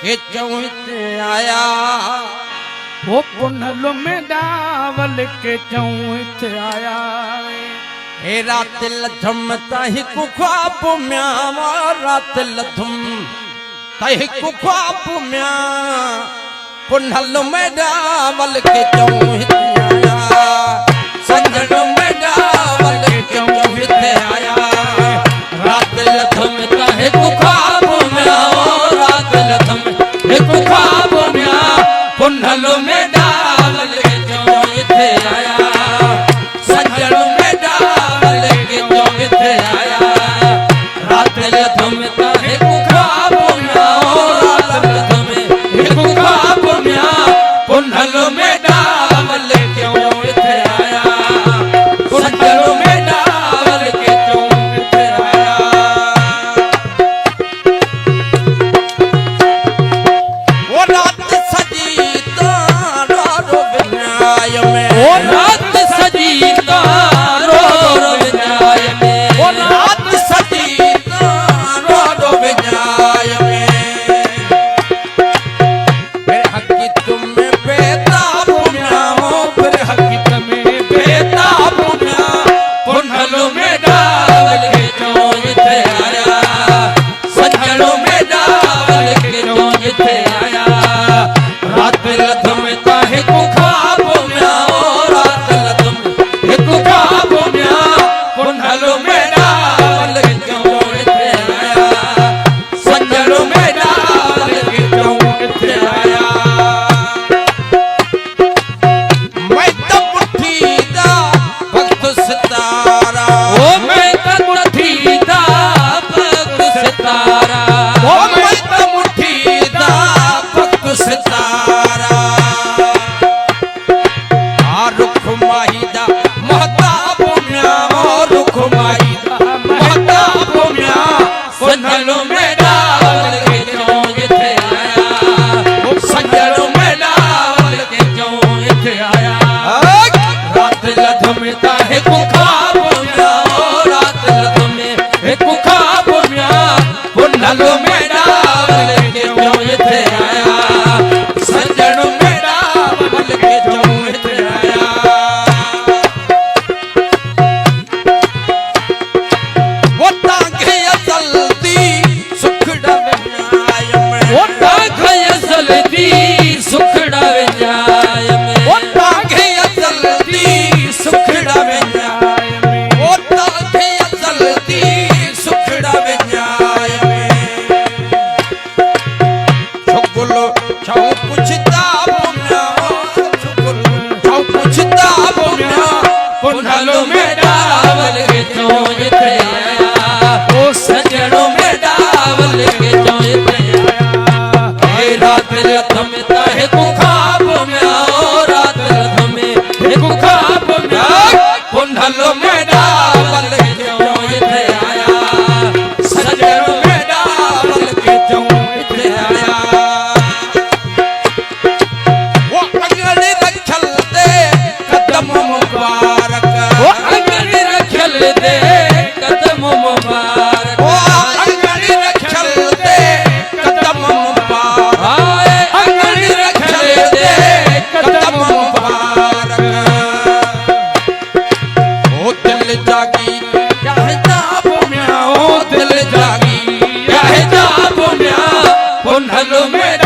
के चौथ आया वो पुनल में डावल के चौथ आया हे रात लथम तहि कुख्वाप म्या रात लथम तहि कुख्वाप म्या पुनल में डावल के चौथ आया संजन में डावल के चौथ आया रात लथम तहि कुख्वाप म्या रात लथम तहि कुख्वाप म्या पुनल में डावल के चौथ आया संजन में डावल के चौथ आया रात लथम तहि कुख्वाप म्या रात लथम तहि कुख्वाप म्या पुनल में डावल के चौथ आया संजन में डावल के चौथ आया वो रात सजी तारो विन्याय में वो रात सजी तारो विन्याय में वो रात सजी तारो विन्याय में फिर हकी तुम में बेताब म्या हो फिर हकी तुम्हें बेताब म्या पुनलो में डावल के चौथ आया संजनो में डावल के चौथ आया रात लथम ताहि कुख्वाप म्या रात लथम ताहि कुख्वाप म्या पुनलो में डावल के चौथ आया संजनो में डावल के चौथ आया मैं तो मुट्ठी दा भक्त सितारा ओ मैं तो मुट्ठी दा भक्त सितारा ओ मैं तो मुट्ठी दा भक्त सितारा आ रुख माहिदा महताब म्या ओ रुख माहिदा महताब म्या पुनलो में डावल के चौथ आया संजनो में डावल के चौथ आया रात लथम ताहि कुख्वाप म्या रात लथम ताहि कुख्वाप म्या पुनलो में डावल के चौथ आया संजनो में डावल के चौथ आया वो तांगे जल्दी सुखड़ा विन्याय में वो तांगे जल्दी सुखड़ा विन्याय में वो तांगे जल्दी सुखड़ा विन्याय में वो तांगे जल्दी सुखड़ा विन्याय में छुगलो छौ पुछता पुन्या छुगलो छौ पुछता पुन्या पुनलो में डावल के चौथ आया ओ संजनो में डावल के चौथ आया हे रात लथम ताहि कुख्वाप म्या रात लथम ताहि कुख्वाप म्या पुनलो में डावल के चौथ आया संजनो में डावल के चौथ आया वो अंगड़ी रखल दे कदम मुबारक वो अंगड़ी रखल दे कदम मुबारक वो अंगड़ी रखल दे कदम मुबारक हाय अंगड़ी रखल दे कदम मुबारक ओ दिल जागी चाहे जाप म्या ओ दिल जागी चाहे जाप म्या पुनलो में